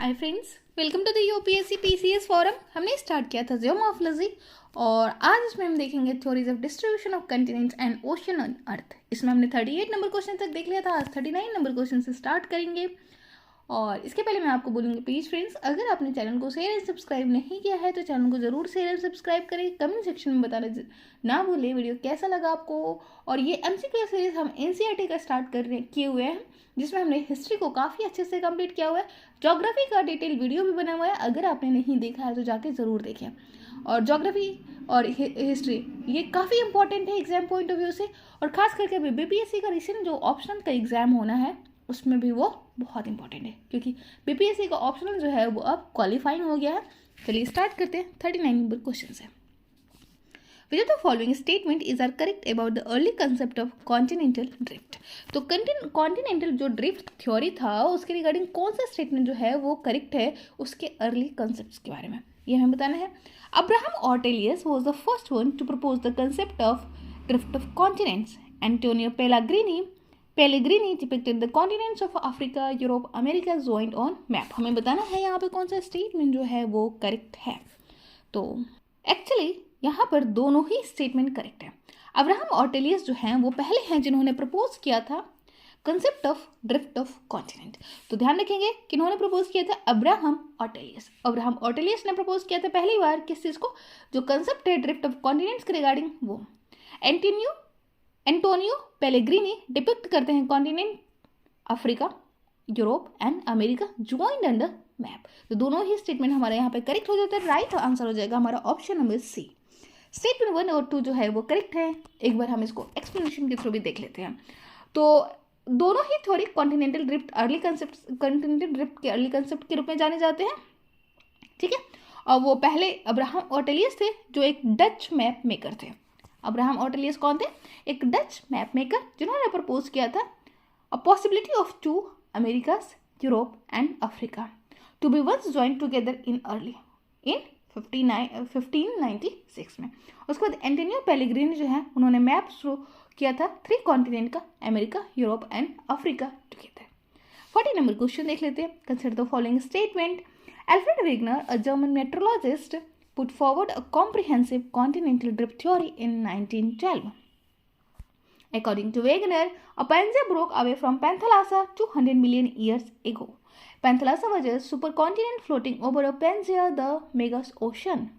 Hi friends, welcome to the UPSC PCS forum. हमने start किया था जियोमॉर्फोलॉजी और आज इसमें हम देखेंगे theories of distribution of continents and ocean on earth. इसमें हमने 38 नंबर क्वेश्चन तक देख लिया था। आज 39 नंबर क्वेश्चन से स्टार्ट करेंगे और इसके पहले मैं आपको बोलूँगी प्लीज़ फ्रेंड्स, अगर आपने चैनल को शेयर एंड सब्सक्राइब नहीं किया है तो चैनल को ज़रूर शेयर एंड सब्सक्राइब करें। कमेंट सेक्शन में बताना ना भूलें वीडियो कैसा लगा आपको। और ये एमसीक्यू सीरीज हम एनसीईआरटी का स्टार्ट किए हुए हैं, जिसमें हमने हिस्ट्री को काफ़ी अच्छे से कंप्लीट किया हुआ है। ज्योग्राफी का डिटेल वीडियो भी बना हुआ है, अगर आपने नहीं देखा है तो जाके ज़रूर देखें। और ज्योग्राफी और हिस्ट्री ये काफ़ी इंपॉर्टेंट है एग्जाम पॉइंट ऑफ व्यू से, और खास करके अभी बीपीएससी का रिसेंट जो ऑप्शनल का एग्जाम होना है उसमें भी वो बहुत इंपॉर्टेंट है, क्योंकि बीपीएससी का ऑप्शनल जो है वो अब क्वालिफाइंग हो गया है। चलिए स्टार्ट करते हैं 39 नंबर क्वेश्चन से। Which of the following statement is are correct about the early concept of continental drift? तो कॉन्टिनेंटल जो ड्रिफ्ट थ्योरी था उसके रिगार्डिंग कौन सा स्टेटमेंट जो है वो करेक्ट है उसके अर्ली कंसेप्ट्स के बारे में ये हमें बताना है। Abraham Ortelius was the first one to propose the concept of drift of continents. Antonio Pellegrini depicted the continents of Africa, Europe, America joint on map. हमें बताना है यहाँ पे कौन सा स्टेटमेंट जो है वो करेक्ट है। तो एक्चुअली यहाँ पर दोनों ही स्टेटमेंट करेक्ट है। अब्राहम ऑर्टेलियस जो हैं वो पहले हैं जिन्होंने प्रपोज किया था concept of drift of continent. तो ध्यान रखेंगे किन्होंने प्रपोज किया था, अब्राहम ऑर्टेलियस ने प्रपोज किया था पहली बार किस चीज़ को, जो कंसेप्ट है ड्रिफ्ट ऑफ कॉन्टिनेंट्स के रिगार्डिंग वो। एंटोनियो पेलेग्रिनी डिपिक्ट करते हैं continent Africa, Europe and America joined under map. तो दोनों ही स्टेटमेंट हमारे यहाँ पे करेक्ट हो जाते हैं। राइट आंसर हो जाएगा हमारा ऑप्शन नंबर सी। स्टेटमेंट 1 और 2 जो है वो करेक्ट है। एक बार हम इसको एक्सप्लेनेशन के थ्रू भी देख लेते हैं। तो दोनों ही थ्योरी कॉन्टिनेंटल ड्रिफ्ट के अर्ली कंसेप्ट के रूप में जाने जाते हैं, ठीक है। और वो पहले अब्राहम ऑर्टेलियस थे जो एक डच मैप मेकर थे। अब्राहम ऑर्टेलियस कौन थे? एक डच मैप मेकर जिन्होंने प्रपोज किया था a possibility of 2 Americas, Europe and Africa to be once join together in 1596 में। उसके बाद एंटोनियो पेलेग्रिनी जो है उन्होंने मैप शुरू किया था 3 कॉन्टिनेंट का, America, Europe and Africa together. 40 number question देख लेते हैं। Consider the following statement. Alfred Wegener, a German meteorologist, put forward a comprehensive continental drift theory in 1912. According to Wegener, a Pangaea broke away from Panthalassa 200 million years ago. Panthalassa was a supercontinent floating over a Pangaea, the mega ocean.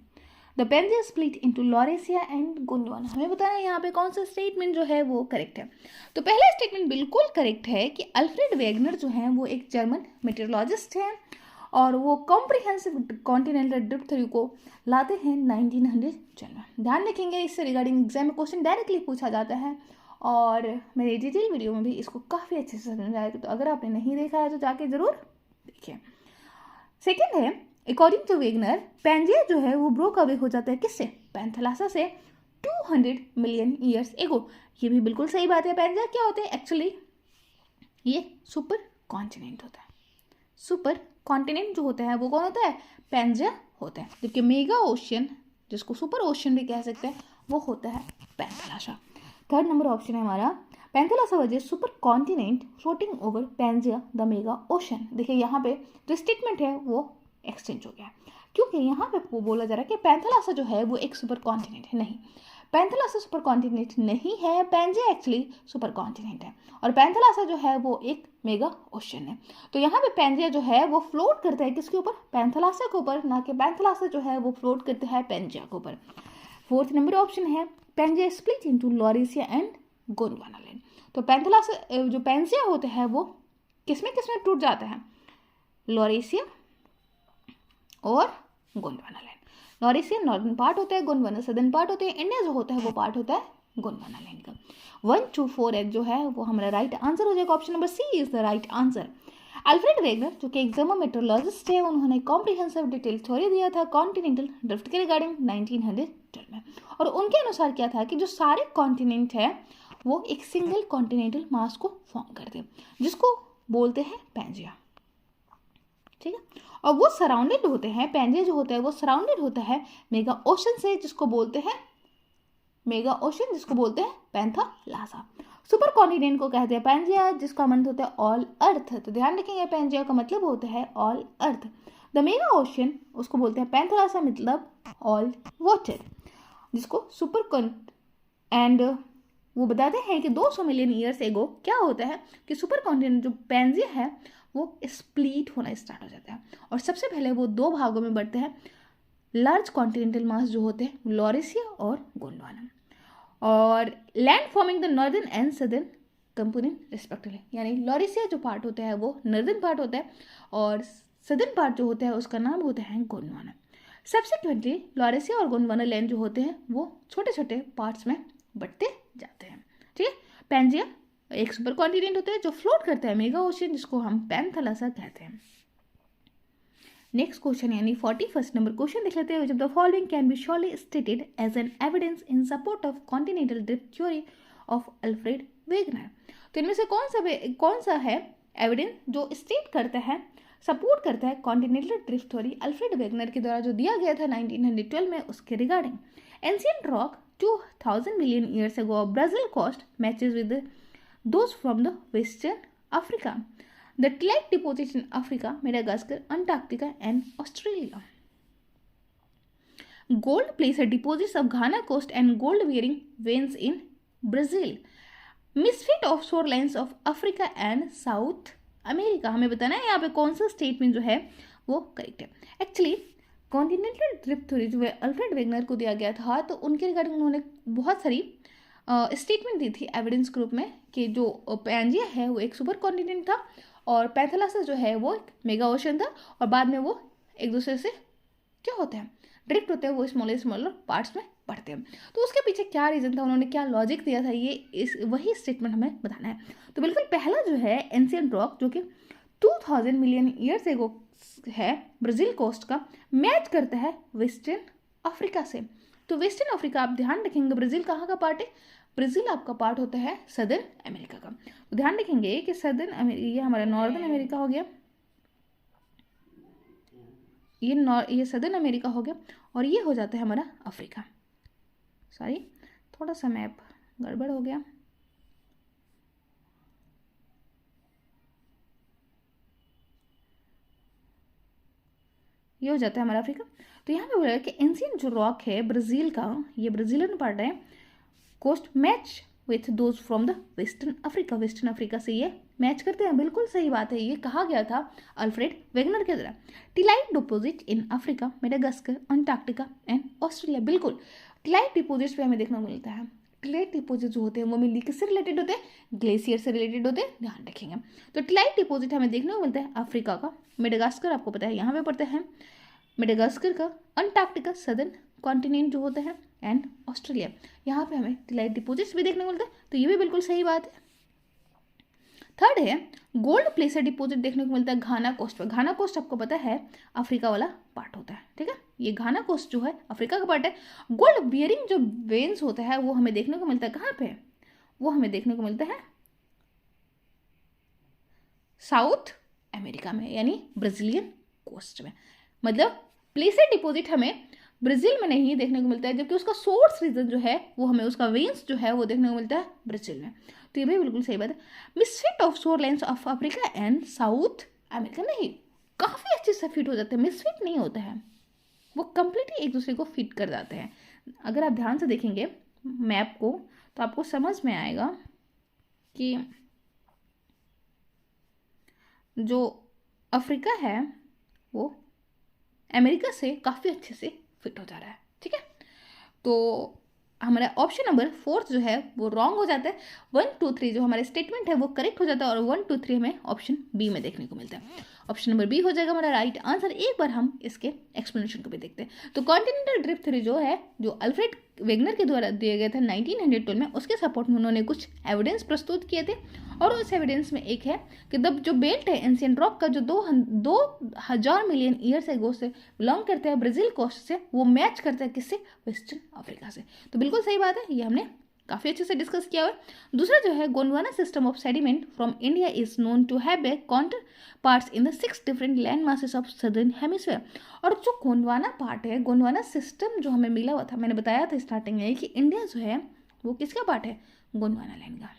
The Pangaea split into Laurasia and Gondwana. हमें बताना है यहाँ पे कौन सा statement जो है वो करेक्ट है। तो पहला स्टेटमेंट बिल्कुल करेक्ट है कि अल्फ्रेड वेगनर जो हैं वो एक जर्मन मेट्रोलॉजिस्ट हैं और वो कॉम्प्रिहेंसिव कॉन्टिनेंटल ड्रिफ्ट थ्योरी को लाते हैं 1912 में। ध्यान रखेंगे इससे रिगार्डिंग एग्जाम में क्वेश्चन डायरेक्टली पूछा जाता है और मेरे डिटेल वीडियो में भी इसको काफ़ी अच्छे से समझाया है। तो अगर आपने नहीं देखा है तो जाके ज़रूर देखिए। सेकेंड है, अकॉर्डिंग टू वेगनर, पैंजिया जो है वो ब्रोक अवे हो जाता है किससे? पैंथलासा से 200 मिलियन ईयर्स एगो। ये भी बिल्कुल सही बात है। पैंजिया क्या होते हैं? एक्चुअली ये सुपर कॉन्टिनेंट होता है। सुपर कॉन्टिनेंट जो होता है वो कौन होता है? पैंजिया होता है। जबकि मेगा ओशियन, जिसको सुपर ओशियन भी कह सकते हैं, वो होता है पैंथलासा। थर्ड नंबर ऑप्शन है हमारा, पैंथलासा वजह super continent floating over Pangaea the mega ocean. देखिए यहाँ पे जो स्टेटमेंट है वो एक्सचेंज हो गया, क्योंकि यहाँ पे वो बोला जा रहा है कि पैंथलासा जो है वो एक सुपर कॉन्टिनेंट है। नहीं, पैंथलासा सुपर कॉन्टिनेंट नहीं है, पैंजिया एक्चुअली सुपर कॉन्टिनेंट है और पैंथलासा जो है वो एक मेगा ओशन है। तो यहाँ पे पैंजिया जो है वो फ्लोट करता है किसके ऊपर? पैंथलासा के ऊपर, ना कि पैंथलासा जो है वो फ्लोट करता है पैंजिया के ऊपर। फोर्थ नंबर ऑप्शन है, Pangaea split into Laurasia and Gondwana land. तो पैंथलासा जो पैंजिया होता है वो किसमें टूट जाता है? लॉरेसिया और Gondwana land. Laurasia northern part होता है, गोंडवाना सदर्न पार्ट होते हैं। इंडिया जो होता है वो पार्ट होता है गोंडवाना लैंड का। 1, 2, 4 एक जो है वो हमारा राइट आंसर हो जाएगा। Option number C is the right answer. Alfred Wegener जो कि एक जर्मन मेट्रोलॉजिस्ट है, उन्होंने कॉम्प्रिहेंसिव डिटेल थ्योरी दिया था कॉन्टिनेंटल ड्रिफ्ट के रिगार्डिंग 1912 में। और उनके अनुसार क्या था कि जो सारे कॉन्टिनेंट है वो एक सिंगल कॉन्टिनेंटल मास को फॉर्म करते हैं, जिसको बोलते हैं पैंजिया, ठीक है। और वो सराउंडेड होते हैं, पैंजिया जो होता है वो सराउंडेड होता है मेगा ओशन से, जिसको बोलते हैं पैंथलासा। सुपर कॉन्टिनेंट को कहते हैं पैंजिया, जिसका मतलब होता है ऑल अर्थ। तो ध्यान रखेंगे पैंजिया का मतलब होता है all earth. The mega ocean उसको बोलते हैं पैंथेरासा, मतलब ऑल वाटर, जिसको सुपर एंड वो बताते हैं कि 200 मिलियन ईयर्स एगो क्या होता है कि सुपर कॉन्टिनेंट जो पैंजिया है वो स्प्लिट होना स्टार्ट हो जाता है और सबसे पहले वो दो भागों में बढ़ते हैं। लार्ज कॉन्टिनेंटल मास जो होते हैं लॉरेशिया और गोंडवाना, और land forming the northern and southern component respectively, यानी लॉरेशिया जो पार्ट होता है वो नॉर्दर्न पार्ट होता है और सदर्न पार्ट जो होता है उसका नाम होता है गोंडवाना। सब्सिक्वेंटली लॉरेशिया और गोंडवाना लैंड जो होते हैं वो छोटे छोटे पार्ट्स में बढ़ते जाते हैं। ठीक है, पैंजिया एक सुपर कॉन्टिनेंट होता है जो फ्लोट करता है मेगा ओशन, जिसको हम पैंथेरासा कहते हैं। नेक्स्ट क्वेश्चन यानी 41 नंबर क्वेश्चन देख लेते हैं। जब the following can be surely stated as an evidence in support of continental drift theory of Alfred Wegener. तो इनमें से कौन सा है एविडेंस जो स्टेट करता है, सपोर्ट करता है continental drift theory Alfred Wegener के द्वारा जो दिया गया था 1912 में, उसके regarding. Ancient rock 2000 million years ago Brazil coast matches with those from the western Africa. The Tillite deposits in Africa, Madagascar, Antarctica and Australia. Gold placer deposits of Ghana coast and gold-bearing veins in Brazil. Misfit of shorelines of Africa and South America. हमें बताना है यहाँ पे कौन सा statement जो है वो करेक्ट है। एक्चुअली कॉन्टिनेंटल ड्रिफ्ट थ्योरी जो है अल्फ्रेड वेगनर को दिया गया था, तो उनके रिगार्डिंग उन्होंने बहुत सारी स्टेटमेंट दी थी एविडेंस के रूप में कि जो पैंजिया है वो एक सुपर कॉन्टिनेंट था और पैंथेरासा जो है वो एक मेगा ओशन था, और बाद में वो एक दूसरे से क्या होते हैं ड्रिफ्ट होते हैं, वो स्मॉलर पार्ट्स में बढ़ते हैं। तो उसके पीछे क्या रीज़न था, उन्होंने क्या लॉजिक दिया था, ये वही स्टेटमेंट हमें बताना है। तो बिल्कुल पहला जो है एंशिएंट रॉक जो कि 2000 मिलियन ईयर्स एगो है ब्राज़ील कोस्ट का, मैच करता है वेस्टर्न अफ्रीका से। तो वेस्टर्न अफ्रीका आप ध्यान रखेंगे ब्राज़ील कहाँ का पार्ट है, ब्राज़ील आपका पार्ट होता है सदर्न अमेरिका का। तो ध्यान रखेंगे कि सदर्न अमेरिका ये हमारा नॉर्दर्न अमेरिका हो गया, ये सदर्न अमेरिका हो गया, और ये हो जाता है हमारा अफ्रीका। सॉरी, थोड़ा सा मैप गड़बड़ हो गया। ये हो जाता है हमारा अफ्रीका। तो यहाँ पे बोला कि एंशिएंट जो रॉक है ब्राज़ील का, ये ब्राज़ीलियन पार्ट है, coast match with those from the western Africa, western Africa से ये मैच करते हैं। बिल्कुल सही बात है, ये कहा गया था अल्फ्रेड वेगनर के द्वारा। Tillite deposit in Africa, Madagascar, Antarctica and Australia. बिल्कुल टिलाइट डिपोजिट्स पे हमें देखने को मिलता है। टिलाइट डिपोजिट जो होते हैं वो मेनली किससे रिलेटेड होते हैं, ग्लेशियर से रिलेटेड होते हैं, ध्यान रखेंगे। तो टिलाइट डिपोजिट हमें देखने को मिलता है अफ्रीका का, मेडागास्कर आपको पता है यहाँ पे पड़ता है, मेडागास्कर का, अंटार्कटिका सदर्न कॉन्टिनेंट जो होता है एंड ऑस्ट्रेलिया, यहाँ पे हमें टिलाइट डिपोजिट्स भी देखने को मिलता है। तो ये भी बिल्कुल सही बात है। थर्ड है गोल्ड प्लेसर डिपोजिट देखने को मिलता है घाना कोस्ट पर। घाना कोस्ट आपको पता है अफ्रीका वाला पार्ट होता है, ठीक है, ये घाना कोस्ट जो है अफ्रीका का पार्ट है। गोल्ड बियरिंग जो वेन्स होता है वो हमें देखने को मिलता है कहाँ पे, वो हमें देखने को मिलता है साउथ अमेरिका में, यानी ब्राजीलियन कोस्ट में। मतलब प्लेसर डिपोजिट हमें ब्राज़ील में नहीं देखने को मिलता है, जबकि उसका सोर्स रीजन जो है वो हमें उसका वेन्स जो है वो देखने को मिलता है ब्राज़ील में। तो ये भी बिल्कुल सही बात है। मिसफिट ऑफ शोर lines of Africa and south America, नहीं, काफ़ी अच्छे से फिट हो जाते हैं, मिसफिट नहीं होता है, वो कंप्लीटली एक दूसरे को फिट कर जाते हैं। अगर आप ध्यान से देखेंगे मैप को तो आपको समझ में आएगा कि जो अफ्रीका है वो अमेरिका से काफ़ी अच्छे से फिट हो जा रहा है, ठीक है। तो हमारा ऑप्शन नंबर 4 जो है वो रॉन्ग हो जाता है। 1, 2, 3 जो हमारा स्टेटमेंट है वो करेक्ट हो जाता है, और 1, 2, 3 हमें ऑप्शन बी में देखने को मिलता है। ऑप्शन नंबर बी हो जाएगा हमारा राइट आंसर। एक बार हम इसके एक्सप्लेनेशन को भी देखते हैं। तो कॉन्टिनेंटल ड्रिफ्ट थ्योरी जो है, जो अल्फ्रेड वेगनर के द्वारा दिया गया था 1912 में, उसके सपोर्ट में उन्होंने कुछ एविडेंस प्रस्तुत किए थे, और उस एविडेंस में एक है कि जो बेल्ट है एंशिएंट रॉक का, जो 2000 मिलियन ईयर से एगो से बिलोंग करते हैं ब्राज़ील कोस्ट से, वो मैच करता है किससे, वेस्टर्न अफ्रीका से। तो बिल्कुल सही बात है, ये हमने काफ़ी अच्छे से डिस्कस किया हुआ है। दूसरा जो है Gondwana system of sediment from India is known to have a counter parts in the 6 different land masses of southern hemisphere. और जो गोंडवाना पार्ट है, गोंडवाना सिस्टम जो हमें मिला हुआ था, मैंने बताया था स्टार्टिंग में कि इंडिया जो है वो किसका पार्ट है, गोंडवाना लैंड का।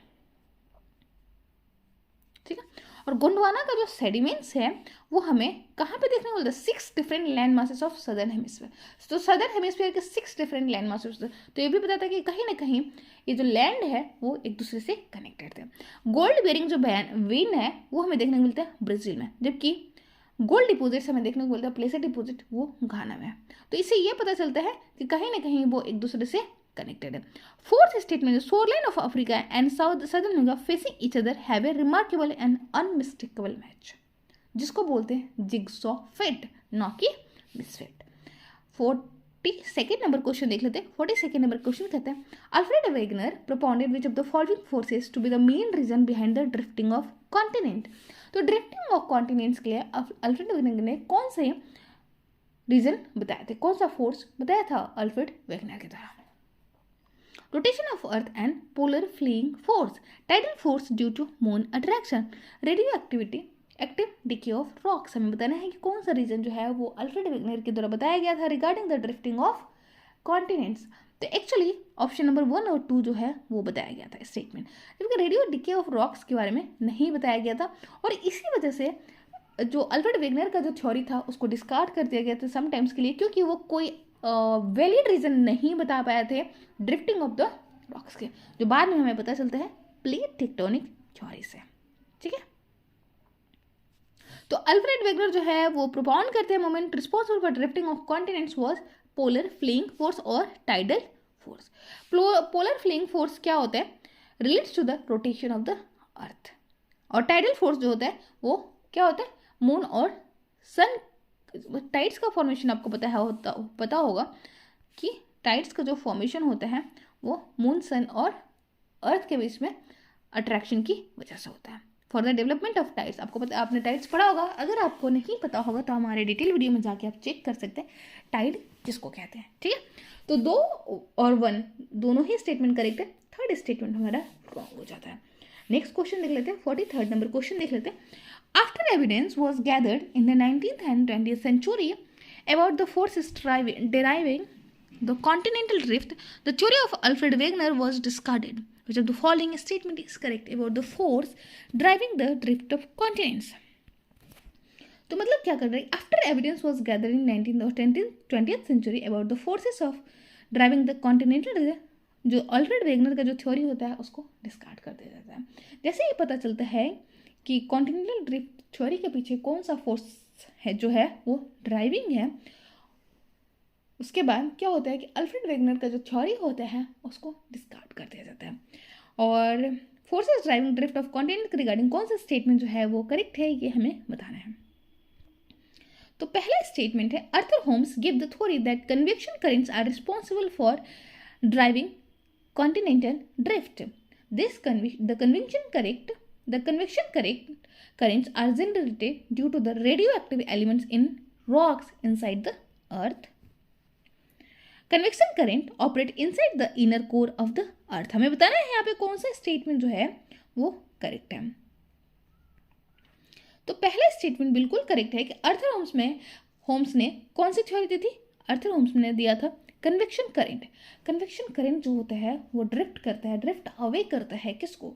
और गोंडवाना का जो सेडिमेंट्स है वो हमें कहाँ पे देखने को मिलता है? 6 different land masses of southern hemisphere. तो सदर्न हेमिस्फीयर के 6 डिफरेंट लैंड मासेस। तो ये भी पता था कि कहीं ना कहीं ये जो लैंड है वो एक दूसरे से कनेक्टेड थे। गोल्ड बेरिंग जो वेन है वो हमें देखने को मिलता है ब्राज़ील में, जबकि गोल्ड डिपोजिट्स हमें देखने को मिलता है प्लेसर डिपोजिट वो घाना में है। तो इससे ये पता चलता है कि कहीं ना कहीं वो एक दूसरे से कनेक्टेड है। Fourth statement, shoreline of Africa and southern America facing each other have a remarkable and unmistakable match, जिसको बोलते हैं जिगसॉ फिट, ना कि मिसफिट। 42nd नंबर क्वेश्चन देख लेते हैं। 42nd नंबर क्वेश्चन कहते हैं Alfred Wegener propounded which of the following forces to be the main reason behind the drifting of continent. तो ड्रिफ्टिंग ऑफ कॉन्टिनेंट्स के लिए अल्फ्रेड वेगनर ने कौन से रीजन बताए थे, कौन सा फोर्स बताया था अल्फ्रेड वेगनर के द्वारा? Rotation of earth and polar fleeing force, tidal force due to moon attraction, radio activity, active decay of rocks. हमें बताना है कि कौन सा रीजन जो है वो अल्फ्रेड वेगनर के द्वारा बताया गया था regarding the drifting of continents. तो एक्चुअली ऑप्शन नंबर 1 और 2 जो है वो बताया गया था स्टेटमेंट, जबकि रेडियो डिके ऑफ रॉक्स के बारे में नहीं बताया गया था। और इसी वजह से जो अल्फ्रेड वेगनर का जो थ्योरी था उसको डिस्कार्ड कर दिया गया था समटाइम्स के लिए, क्योंकि वो कोई वैलिड रीजन नहीं बता पाए थे ड्रिफ्टिंग ऑफ द रॉक्स के, जो बाद में हमें पता चलता है प्लेट टेक्टोनिक थ्योरी से। ठीक है, तो अल्फ्रेड वेगनर जो है वो प्रोपाउंड करते हैं moment responsible for drifting of continents was polar fleeing force और tidal force. Polar fleeing force क्या होता है? Relates to the rotation of the earth, और टाइडल फोर्स जो होता है वो क्या होता है? मून और सन। टाइड्स का फॉर्मेशन आपको पता होगा कि टाइड्स का जो फॉर्मेशन होता है वो मून, सन और अर्थ के बीच में अट्रैक्शन की वजह से होता है। For the development of tides, आपको पता, आपने टाइड्स पढ़ा होगा। अगर आपको नहीं पता होगा तो हमारे डिटेल वीडियो में जाके आप चेक कर सकते हैं टाइड किसको कहते हैं। ठीक है, तो 2 और 1 दोनों ही स्टेटमेंट करेक्ट है, थर्ड स्टेटमेंट हमारा रॉन्ग हो जाता है। नेक्स्ट क्वेश्चन देख लेते हैं, 43rd नंबर क्वेश्चन देख लेते हैं। After evidence was gathered in the 19th and 20th century about the forces deriving the continental drift, the theory of Alfred Wegener was discarded. Which of the following statement is correct about the force driving the drift of continents? तो मतलब क्या कर रहे हैं? After evidence was gathered in 19th और 20th century about the forces of driving the continental drift, जो Alfred Wegener का जो थ्योरी होता है उसको डिस्कार्ड कर दिया जाता है। जैसे ही पता चलता है कि कॉन्टिनेंटल ड्रिफ्ट थ्योरी के पीछे कौन सा फोर्स है जो है वो ड्राइविंग है, उसके बाद क्या होता है कि अल्फ्रेड वेगनर का जो थ्योरी होता है उसको डिस्कार्ड कर दिया जाता है। और forces driving drift of continent regarding कौन सा स्टेटमेंट जो है वो करेक्ट है, ये हमें बताना है। तो पहला स्टेटमेंट है Arthur Holmes give the theory that convection currents are responsible for driving continental drift. The convection currents are generated due to the radioactive elements in rocks inside the earth. Convection current operate inside the inner core of the earth. हमें बताना है यहाँ पे कौन सा statement जो है वो करेक्ट है। तो पहला स्टेटमेंट बिल्कुल करेक्ट है कि अर्थर होम्स ने कौन सी थ्योरी दी थी? अर्थर होम्स ने दिया था कन्वेक्शन करंट। कन्वेक्शन करंट जो होता है वो ड्रिफ्ट करता है, ड्रिफ्ट अवे करता है किसको?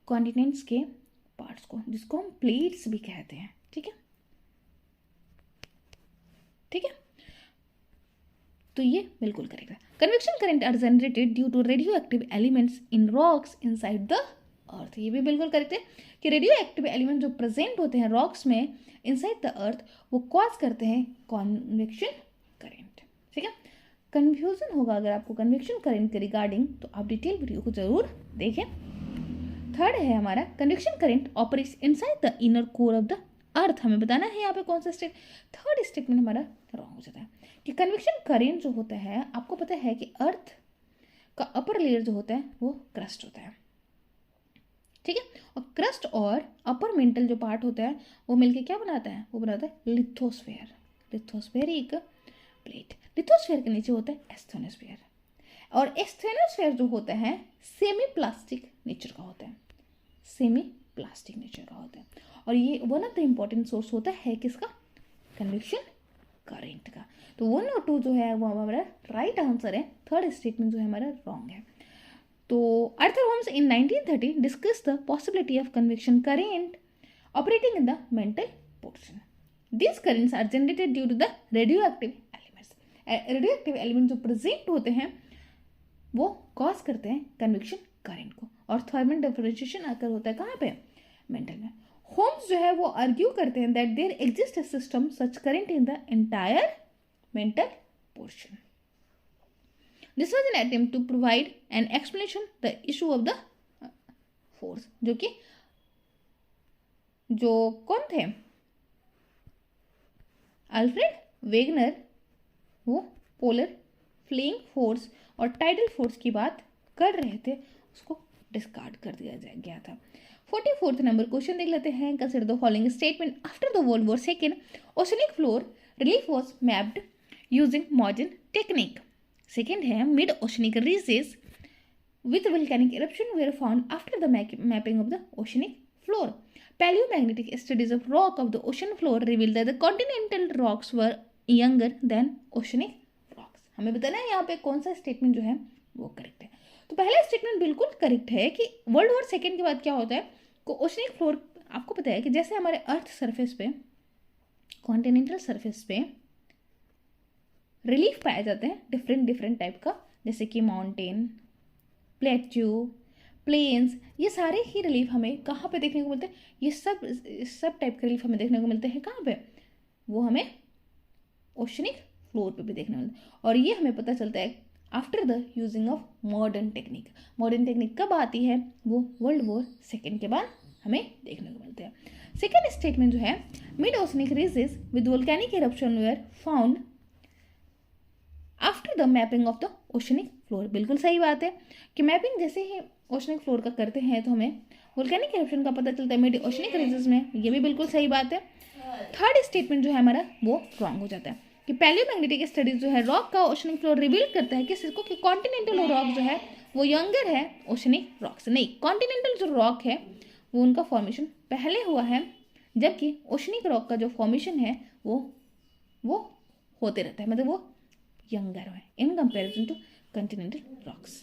कॉन्टिनेंट्स के पार्ट्स को, जिसको हम प्लेट्स भी कहते हैं। ठीक है, ठीक है, तो ये बिल्कुल करेक्ट है। Convection current are generated due to radio active elements in rocks inside the earth. ये भी बिल्कुल करेक्ट है कि रेडियो एक्टिव एलिमेंट जो प्रेजेंट होते हैं रॉक्स में इनसाइड द अर्थ वो कॉज करते हैं कन्वेक्शन करंट। ठीक है, कन्फ्यूजन होगा अगर आपको कन्वेक्शन करंट के रिगार्डिंग तो आप डिटेल वीडियो को जरूर देखें। थर्ड है हमारा convection current operates inside the inner core of the अर्थ। हमें बताना है यहाँ पे कौन सा थर्ड स्टेटमेंट हमारा रॉन्ग हो जाता है कि कन्वेक्शन करंट जो होता है, आपको पता है कि अर्थ का अपर लेयर जो होता है वो क्रस्ट होता है। ठीक है, और क्रस्ट और अपर मेंटल जो पार्ट होता है वो मिलके क्या बनाता है? वो बनाता है लिथोस्फेयर। लिथोस्फेयर एक प्लेट, लिथोस्फेयर के नीचे होता है एस्थेनोस्फेयर, और एस्थेनोस्फेयर जो होता है सेमी प्लास्टिक नेचर का होता है, सेमी प्लास्टिक नेचर का होता है। और ये one of the important source होता है किसका? कन्वेक्शन करंट का। तो 1 और 2 जो है वो हमारा राइट आंसर है, थर्ड स्टेटमेंट जो है हमारा रॉन्ग है। तो Arthur Holmes in 1930 discuss the possibility of convection current operating in the metal portion. These currents are generated due to the radioactive elements. Radioactive element जो प्रेजेंट होते हैं वो कॉज करते हैं कन्वेक्शन करंट को, और थर्मल डिफरेंशिएशन आकर होता है कहाँ पे, मेटल में. होम्स जो है वो आर्ग्यू करते हैं that there exist a system such current in the entire metal portion. This was an attempt to provide an explanation the issue of the force, जो कि जो कौन थे, अल्फ्रेड वेगनर, वो पोलर फ्लेइंग फोर्स और tidal force की बात कर रहे थे, उसको डिस्कार्ड कर दिया गया था. 44th नंबर क्वेश्चन देख लेते हैं. Consider the following statement. After the world war second oceanic floor relief was mapped using modern technique. Second है mid oceanic ridges with volcanic eruption were found after the mapping of the oceanic floor. Paleomagnetic studies of rock of the ocean floor revealed that the continental rocks were younger than oceanic rocks. हमें बताना है यहाँ पे कौन सा statement जो है वो करेक्ट है. तो पहला स्टेटमेंट बिल्कुल करेक्ट है कि वर्ल्ड वॉर सेकेंड के बाद क्या होता है, को ओशनिक फ्लोर आपको पता है कि जैसे हमारे अर्थ सरफेस पे, कॉन्टिनेंटल सरफेस पे रिलीफ पाए जाते हैं डिफरेंट टाइप का, जैसे कि माउंटेन, प्लेट्यू, प्लेन्स, ये सारे ही रिलीफ हमें कहाँ पे देखने को मिलते हैं, ये सब टाइप के रिलीफ हमें देखने को मिलते हैं कहाँ पे, वो हमें ओशनिक फ्लोर पे भी देखने को मिलता है. और ये हमें पता चलता है after the using of modern technique. Modern technique कब आती है, वो वर्ल्ड वॉर सेकेंड के बाद हमें देखने को मिलते हैं. सेकेंड स्टेटमेंट जो है mid oceanic ridges with volcanic eruption were found after the mapping of the oceanic floor. बिल्कुल सही बात है कि मैपिंग जैसे ही ओशनिक फ्लोर का करते हैं तो हमें वोल्केनिक इरप्शन का पता चलता है मिड ओशनिक रीजन में. ये भी बिल्कुल सही बात है. थर्ड स्टेटमेंट जो है हमारा वो रॉन्ग हो जाता है कि पैलियोमैग्नेटिक स्टडीज जो है रॉक का ओशनिक फ्लोर रिवील करता है किसको, कि कॉन्टिनेंटल रॉक जो है वो यंगर है ओशनिक रॉक से. नहीं, कॉन्टिनेंटल जो रॉक है वो उनका फॉर्मेशन पहले हुआ है, जबकि ओशनिक रॉक का जो फॉर्मेशन है वो होते रहता है, मतलब वो यंगर है in comparison to continental rocks.